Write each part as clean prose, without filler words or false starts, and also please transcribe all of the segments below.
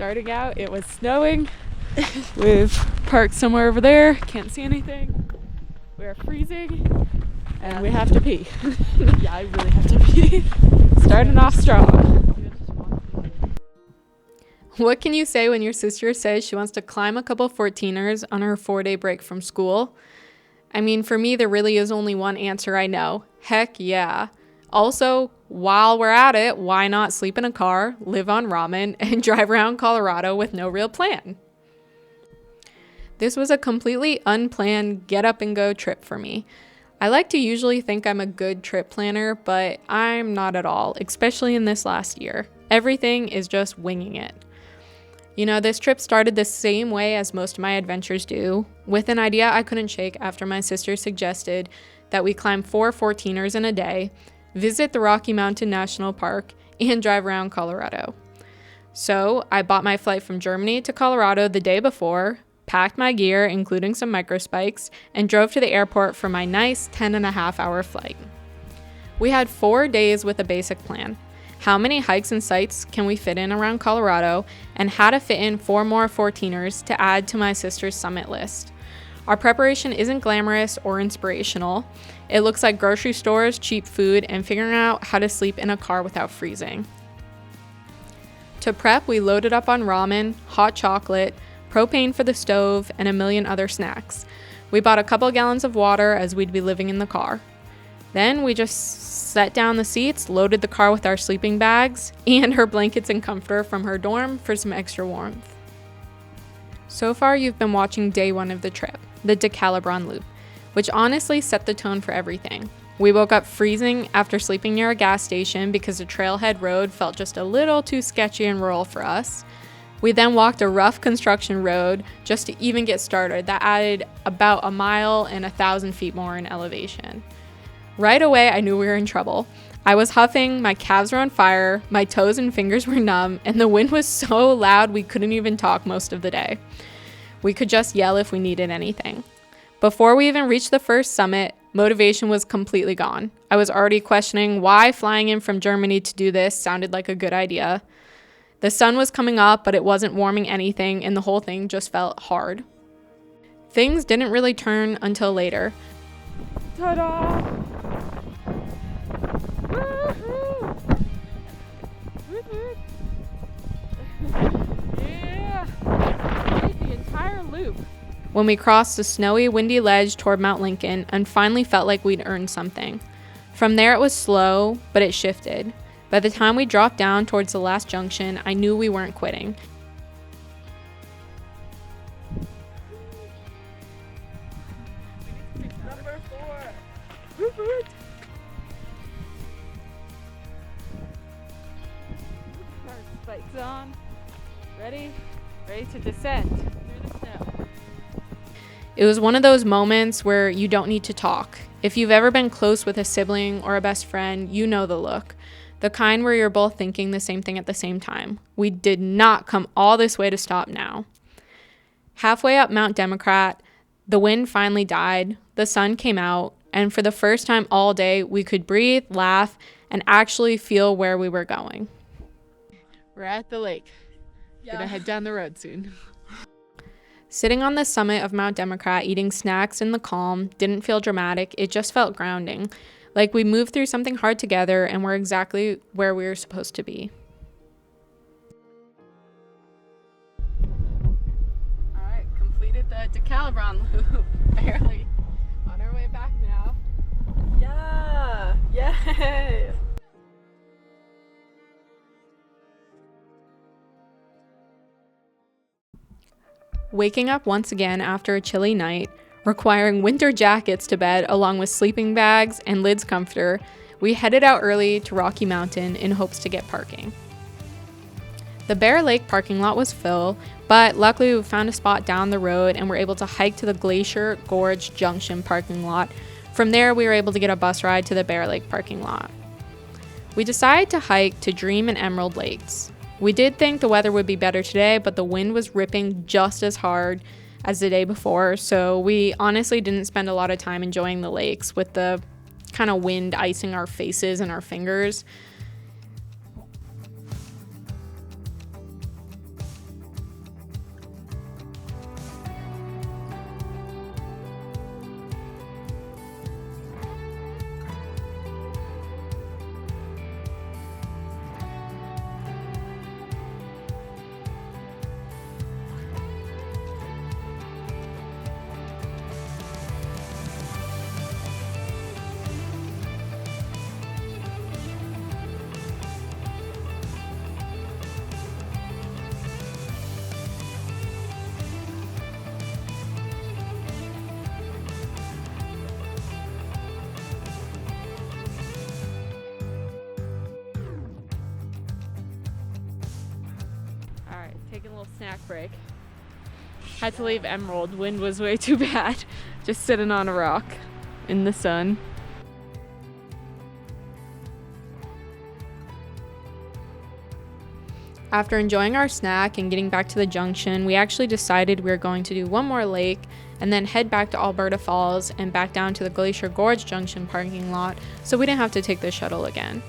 Starting out, it was snowing. We've parked somewhere over there, can't see anything. We're freezing, and we have to pee. Yeah, I really have to pee. Starting off strong. What can you say when your sister says she wants to climb a couple 14ers on her 4-day break from school? I mean, for me, there really is only one answer I know. Heck yeah. Also, while we're at it, why not sleep in a car, live on ramen, and drive around Colorado with no real plan? This was a completely unplanned get up and go trip for me. I like to usually think I'm a good trip planner, but I'm not at all, especially in this last year. Everything is just winging it. You know, this trip started the same way as most of my adventures do, with an idea I couldn't shake after my sister suggested that we climb 4 14ers in a day, visit the Rocky Mountain National Park, and drive around Colorado. So I bought my flight from Germany to Colorado the day before, packed my gear, including some microspikes, and drove to the airport for my nice 10.5-hour flight. We had 4 days with a basic plan. How many hikes and sites can we fit in around Colorado, and how to fit in 4 more 14ers to add to my sister's summit list. Our preparation isn't glamorous or inspirational. It looks like grocery stores, cheap food, and figuring out how to sleep in a car without freezing. To prep, we loaded up on ramen, hot chocolate, propane for the stove, and a million other snacks. We bought a couple gallons of water as we'd be living in the car. Then we just set down the seats, loaded the car with our sleeping bags, and her blankets and comforter from her dorm for some extra warmth. So far, you've been watching day 1 of the trip, the Decalibron Loop, which honestly set the tone for everything. We woke up freezing after sleeping near a gas station because the trailhead road felt just a little too sketchy and rural for us. We then walked a rough construction road just to even get started that added about a mile and 1,000 feet more in elevation. Right away, I knew we were in trouble. I was huffing, my calves were on fire, my toes and fingers were numb, and the wind was so loud we couldn't even talk most of the day. We could just yell if we needed anything. Before we even reached the first summit, motivation was completely gone. I was already questioning why flying in from Germany to do this sounded like a good idea. The sun was coming up, but it wasn't warming anything, and the whole thing just felt hard. Things didn't really turn until later. Ta-da! Woo-hoo! Woo-hoo! Yeah! Made the entire loop. When we crossed the snowy, windy ledge toward Mount Lincoln and finally felt like we'd earned something. From there it was slow, but it shifted. By the time we dropped down towards the last junction, I knew we weren't quitting. Number 4. Woo-hoo! Our spikes on. Ready to descend through the snow. It was one of those moments where you don't need to talk. If you've ever been close with a sibling or a best friend, you know the look. The kind where you're both thinking the same thing at the same time. We did not come all this way to stop now. Halfway up Mount Democrat, the wind finally died, the sun came out, and for the first time all day, we could breathe, laugh, and actually feel where we were going. We're at the lake. Gonna head down the road soon. Sitting on the summit of Mount Democrat, eating snacks in the calm, didn't feel dramatic, it just felt grounding. Like we moved through something hard together and we're exactly where we were supposed to be. Alright, completed the Decalibron Loop. Barely. On our way back now. Yeah! Yay! Waking up once again after a chilly night, requiring winter jackets to bed along with sleeping bags and lids comforter, we headed out early to Rocky Mountain in hopes to get parking. The Bear Lake parking lot was full, but luckily we found a spot down the road and were able to hike to the Glacier Gorge Junction parking lot. From there, we were able to get a bus ride to the Bear Lake parking lot. We decided to hike to Dream and Emerald Lakes. We did think the weather would be better today, but the wind was ripping just as hard as the day before, so we honestly didn't spend a lot of time enjoying the lakes with the kind of wind icing our faces and our fingers. taking a little snack break. Had to leave Emerald. Wind was way too bad. Just sitting on a rock in the sun. After enjoying our snack and getting back to the junction, we actually decided we were going to do one more lake and then head back to Alberta Falls and back down to the Glacier Gorge Junction parking lot so we didn't have to take the shuttle again.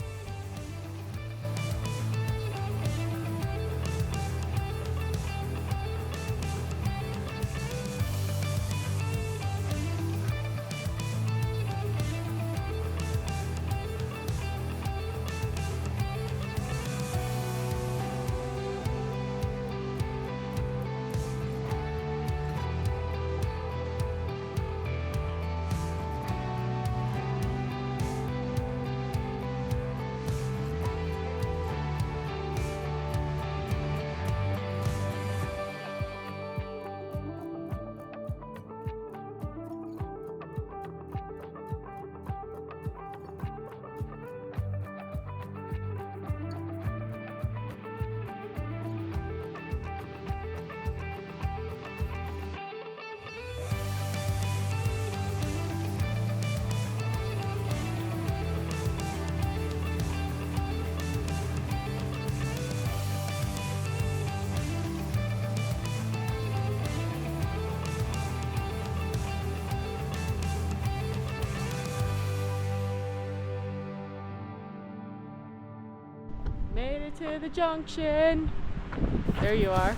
Made it to the junction. There you are.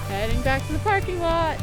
Heading back to the parking lot.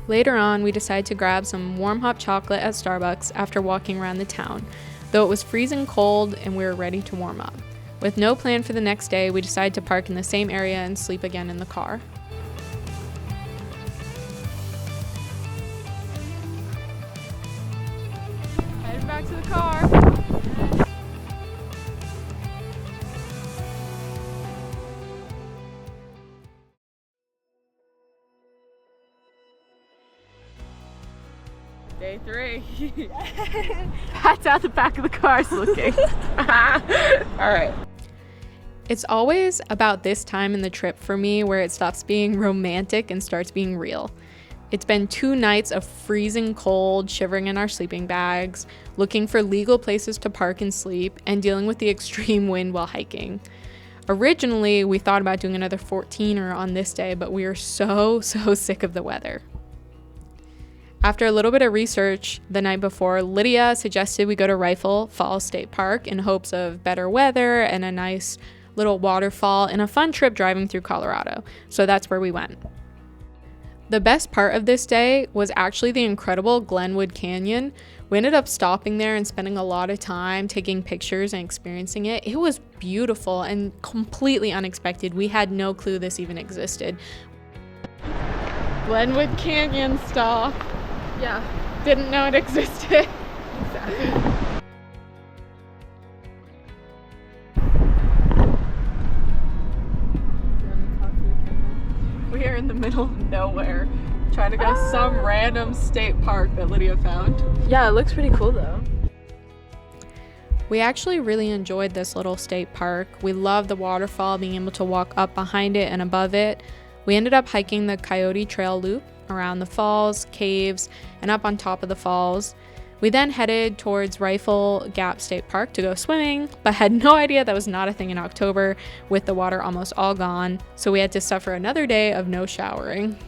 Later on, we decided to grab some warm hot chocolate at Starbucks after walking around the town, though it was freezing cold and we were ready to warm up. With no plan for the next day, we decided to park in the same area and sleep again in the car. Heading back to the car. Day 3. Pat's out the back of the car looking. Alright. It's always about this time in the trip for me where it stops being romantic and starts being real. It's been 2 nights of freezing cold, shivering in our sleeping bags, looking for legal places to park and sleep, and dealing with the extreme wind while hiking. Originally, we thought about doing another 14er on this day, but we are so sick of the weather. After a little bit of research the night before, Lydia suggested we go to Rifle Falls State Park in hopes of better weather and a nice little waterfall and a fun trip driving through Colorado. So that's where we went. The best part of this day was actually the incredible Glenwood Canyon. We ended up stopping there and spending a lot of time taking pictures and experiencing it. It was beautiful and completely unexpected. We had no clue this even existed. Glenwood Canyon stop. Yeah. Didn't know it existed. Exactly. We are in the middle of nowhere, trying to go to some random state park that Lydia found. Yeah, it looks pretty cool though. We actually really enjoyed this little state park. We loved the waterfall, being able to walk up behind it and above it. We ended up hiking the Coyote Trail Loop around the falls, caves, and up on top of the falls. We then headed towards Rifle Gap State Park to go swimming, but had no idea that was not a thing in October with the water almost all gone, so we had to suffer another day of no showering.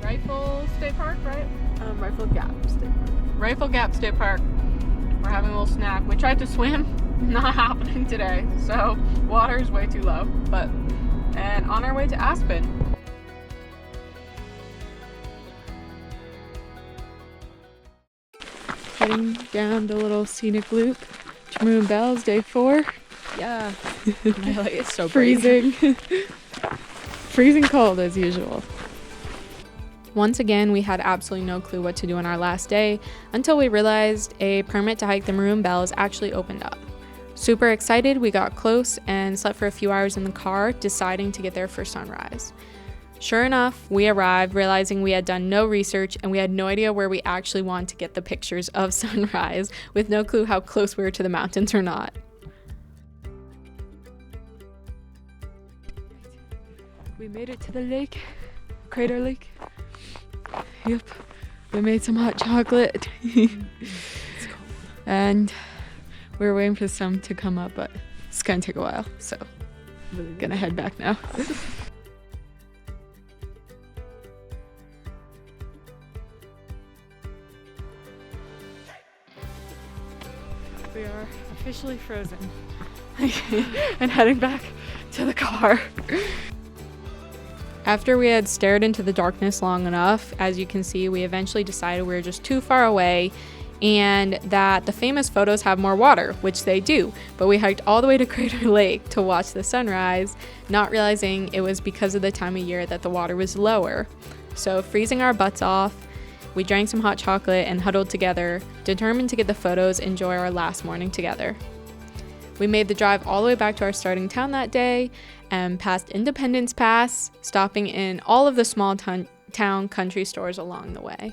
Rifle State Park, right? Rifle Gap State Park. Rifle Gap State Park. We're having a little snack. We tried to swim, not happening today. So water is way too low. And on our way to Aspen. Heading down the little scenic loop to Maroon Bells, day 4. Yeah. It's so Freezing. Freezing cold as usual. Once again, we had absolutely no clue what to do on our last day until we realized a permit to hike the Maroon Bells actually opened up. Super excited, we got close and slept for a few hours in the car, deciding to get there for sunrise. Sure enough, we arrived, realizing we had done no research and we had no idea where we actually wanted to get the pictures of sunrise, with no clue how close we were to the mountains or not. We made it to the lake, Crater Lake. Yep, we made some hot chocolate. And we were waiting for the sun to come up, but it's gonna take a while, so gonna head back now. We are officially frozen and heading back to the car. After we had stared into the darkness long enough, as you can see, we eventually decided we were just too far away and that the famous photos have more water, which they do. But we hiked all the way to Crater Lake to watch the sunrise, not realizing it was because of the time of year that the water was lower. So freezing our butts off, We drank some hot chocolate and huddled together, determined to get the photos and enjoy our last morning together. We made the drive all the way back to our starting town that day and passed Independence Pass, stopping in all of the small town country stores along the way.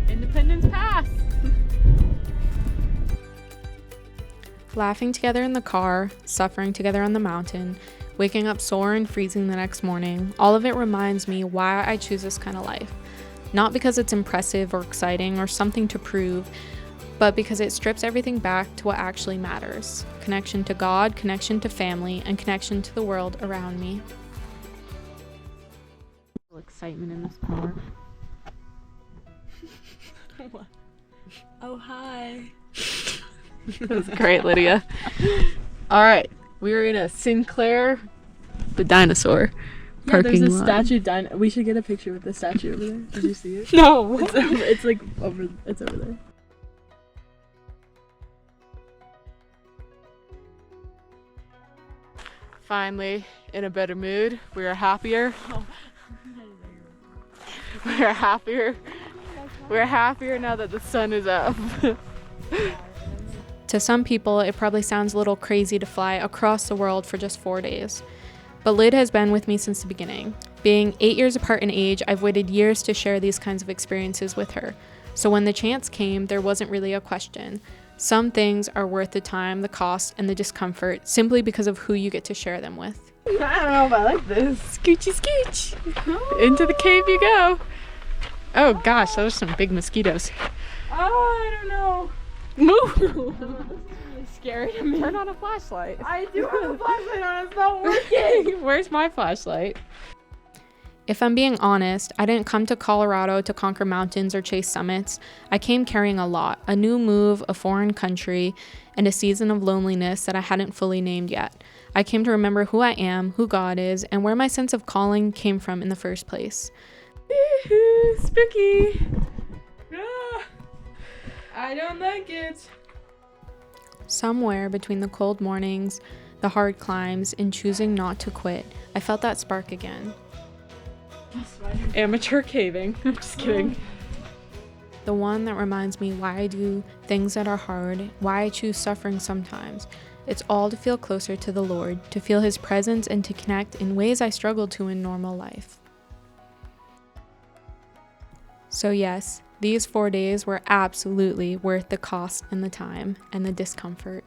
Independence Pass. Laughing together in the car, suffering together on the mountain, waking up sore and freezing the next morning, all of it reminds me why I choose this kind of life. Not because it's impressive or exciting or something to prove, but because it strips everything back to what actually matters. Connection to God, connection to family, and connection to the world around me. Excitement in this car. Oh, hi. That was great, Lydia. All right, we're in a Sinclair, the dinosaur, parking there's a lot. statue. We should get a picture with the statue over there. Did you see it? No. It's like over. It's over there. Finally, in a better mood. We are happier. We are happier. We're happier now that the sun is up. To some people, it probably sounds a little crazy to fly across the world for just 4 days. But Lyd has been with me since the beginning. Being 8 years apart in age, I've waited years to share these kinds of experiences with her. So when the chance came, there wasn't really a question. Some things are worth the time, the cost, and the discomfort simply because of who you get to share them with. I don't know if I like this. Scoochy scooch. Into the cave you go. Oh gosh, those are some big mosquitoes. Oh, I don't know. Move. This is really scary to me. Turn on a flashlight. I do have a flashlight on. It's not working. Where's my flashlight? If I'm being honest, I didn't come to Colorado to conquer mountains or chase summits. I came carrying a lot, a new move, a foreign country, and a season of loneliness that I hadn't fully named yet. I came to remember who I am, who God is, and where my sense of calling came from in the first place. Spooky. Ah, I don't like it. Somewhere between the cold mornings, the hard climbs, and choosing not to quit, I felt that spark again. Amateur caving. I'm just kidding. The one that reminds me why I do things that are hard, why I choose suffering sometimes. It's all to feel closer to the Lord, to feel His presence, and to connect in ways I struggle to in normal life. So yes, these 4 days were absolutely worth the cost and the time and the discomfort.